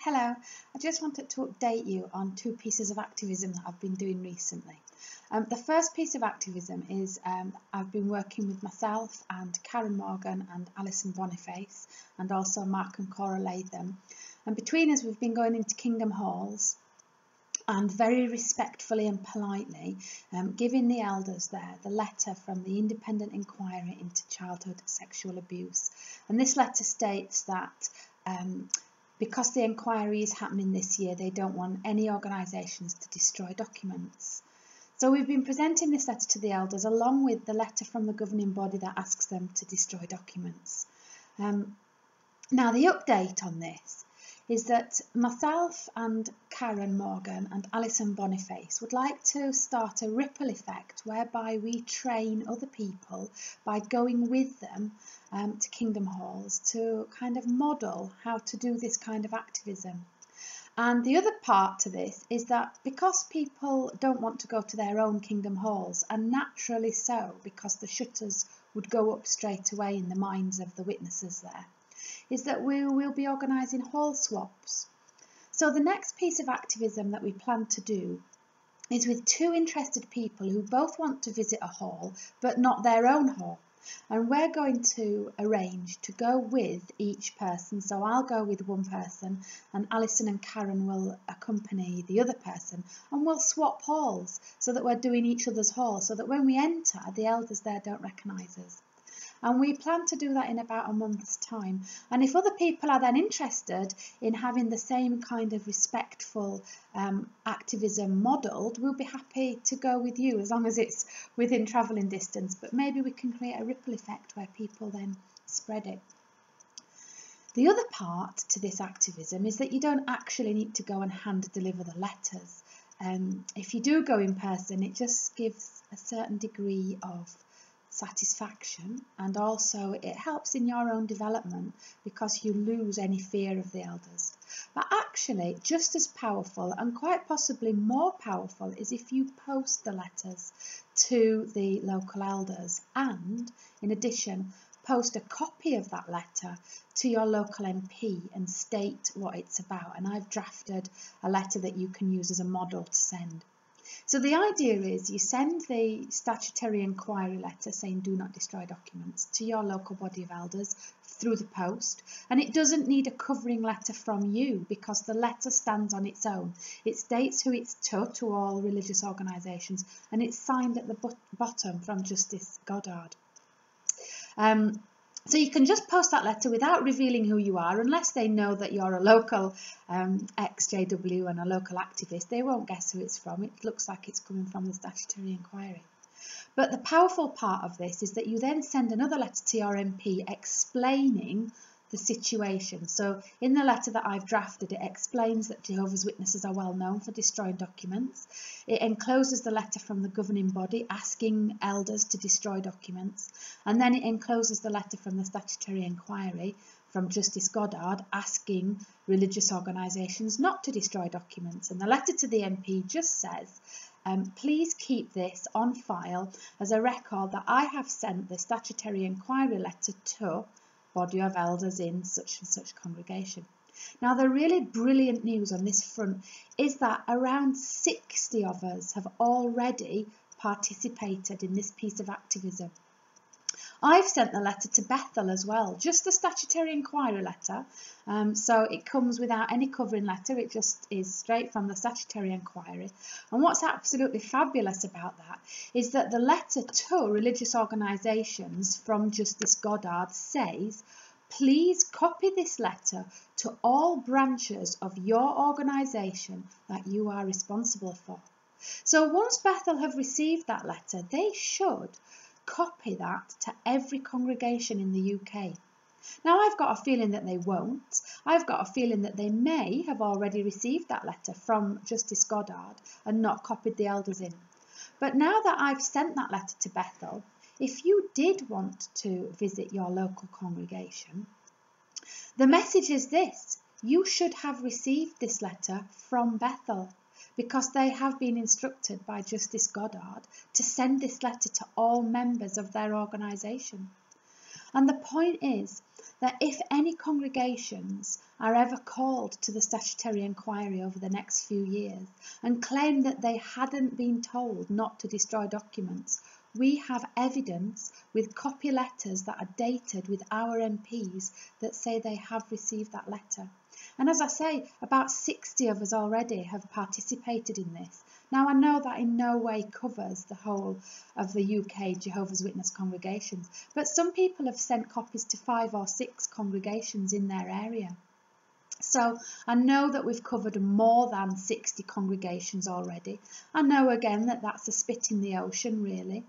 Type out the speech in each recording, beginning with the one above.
Hello, I just wanted to update you on two pieces of activism that I've been doing recently. The first piece of activism is I've been working with myself and Karen Morgan and Alison Boniface and also Mark and Cora Latham. And between us we've been going into Kingdom Halls and very respectfully and politely giving the elders there the letter from the Independent Inquiry into Childhood Sexual Abuse. And this letter states that because the inquiry is happening this year, they don't want any organisations to destroy documents. So we've been presenting this letter to the elders along with the letter from the governing body that asks them to destroy documents. Now the update on this is that myself and Karen Morgan and Alison Boniface would like to start a ripple effect whereby we train other people by going with them to Kingdom Halls to kind of model how to do this kind of activism. And the other part to this is that because people don't want to go to their own Kingdom Halls, and naturally so, because the shutters would go up straight away in the minds of the witnesses there, is that we will be organising hall swaps. So the next piece of activism that we plan to do is with two interested people who both want to visit a hall but not their own hall. And we're going to arrange to go with each person. So I'll go with one person and Alison and Karen will accompany the other person, and we'll swap halls so that we're doing each other's hall, so that when we enter, the elders there don't recognise us. And we plan to do that in about a month's time. And if other people are then interested in having the same kind of respectful activism modelled, we'll be happy to go with you as long as it's within travelling distance. But maybe we can create a ripple effect where people then spread it. The other part to this activism is that you don't actually need to go and hand deliver the letters. If you do go in person, it just gives a certain degree of satisfaction, and also it helps in your own development because you lose any fear of the elders. But actually just as powerful, and quite possibly more powerful, is if you post the letters to the local elders, and in addition post a copy of that letter to your local MP and state what it's about. And I've drafted a letter that you can use as a model to send. So the idea is you send the statutory inquiry letter saying do not destroy documents to your local body of elders through the post, and it doesn't need a covering letter from you because the letter stands on its own. It states who it's to all religious organisations, and it's signed at the bottom from Justice Goddard. So you can just post that letter without revealing who you are, unless they know that you're a local ex-JW and a local activist. They won't guess who it's from. It looks like it's coming from the statutory inquiry. But the powerful part of this is that you then send another letter to your MP explaining the situation. So in the letter that I've drafted, it explains that Jehovah's Witnesses are well known for destroying documents. It encloses the letter from the governing body asking elders to destroy documents, and then it encloses the letter from the statutory inquiry from Justice Goddard asking religious organisations not to destroy documents. And the letter to the MP just says, please keep this on file as a record that I have sent the statutory inquiry letter to body of elders in such and such congregation. Now the really brilliant news on this front is that around 60 of us have already participated in this piece of activism. I've sent the letter to Bethel as well, just the statutory inquiry letter, so it comes without any covering letter, it just is straight from the statutory inquiry. And what's absolutely fabulous about that is that the letter to religious organisations from Justice Goddard says, please copy this letter to all branches of your organisation that you are responsible for. So once Bethel have received that letter, they should copy that to every congregation in the UK. Now I've got a feeling that they won't. I've got a feeling that they may have already received that letter from Justice Goddard and not copied the elders in. But now that I've sent that letter to Bethel, if you did want to visit your local congregation, the message is this: you should have received this letter from Bethel, because they have been instructed by Justice Goddard to send this letter to all members of their organisation. And the point is that if any congregations are ever called to the statutory inquiry over the next few years and claim that they hadn't been told not to destroy documents, we have evidence with copy letters that are dated with our MPs that say they have received that letter. And as I say, about 60 of us already have participated in this. Now, I know that in no way covers the whole of the UK Jehovah's Witness congregations, but some people have sent copies to 5 or 6 congregations in their area. So I know that we've covered more than 60 congregations already. I know again that that's a spit in the ocean, really.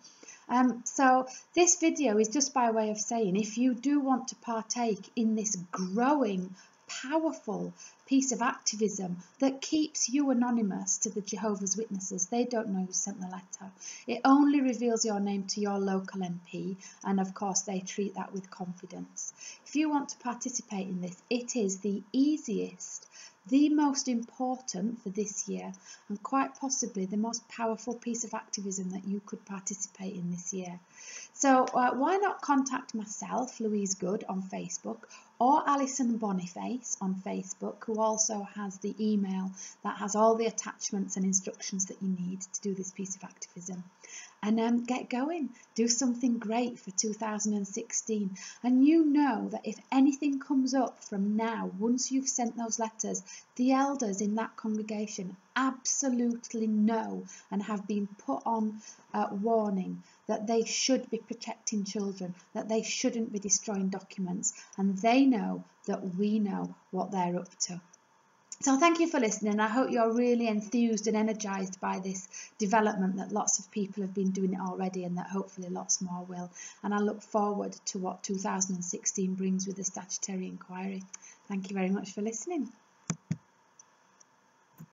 So this video is just by way of saying, if you do want to partake in this growing, powerful piece of activism that keeps you anonymous to the Jehovah's Witnesses, they don't know who sent the letter. It only reveals your name to your local MP, and of course they treat that with confidence. If you want to participate in this, it is the easiest, the most important for this year, and quite possibly the most powerful piece of activism that you could participate in this year. So why not contact myself, Louise Good, on Facebook, or Alison Boniface on Facebook, who also has the email that has all the attachments and instructions that you need to do this piece of activism. And get going, do something great for 2016. And you know that if anything comes up from now, once you've sent those letters, the elders in that congregation absolutely know and have been put on warning that they should be protecting children, that they shouldn't be destroying documents, and they know that we know what they're up to. So thank you for listening. I hope you're really enthused and energised by this development, that lots of people have been doing it already and that hopefully lots more will. And I look forward to what 2016 brings with the statutory inquiry. Thank you very much for listening.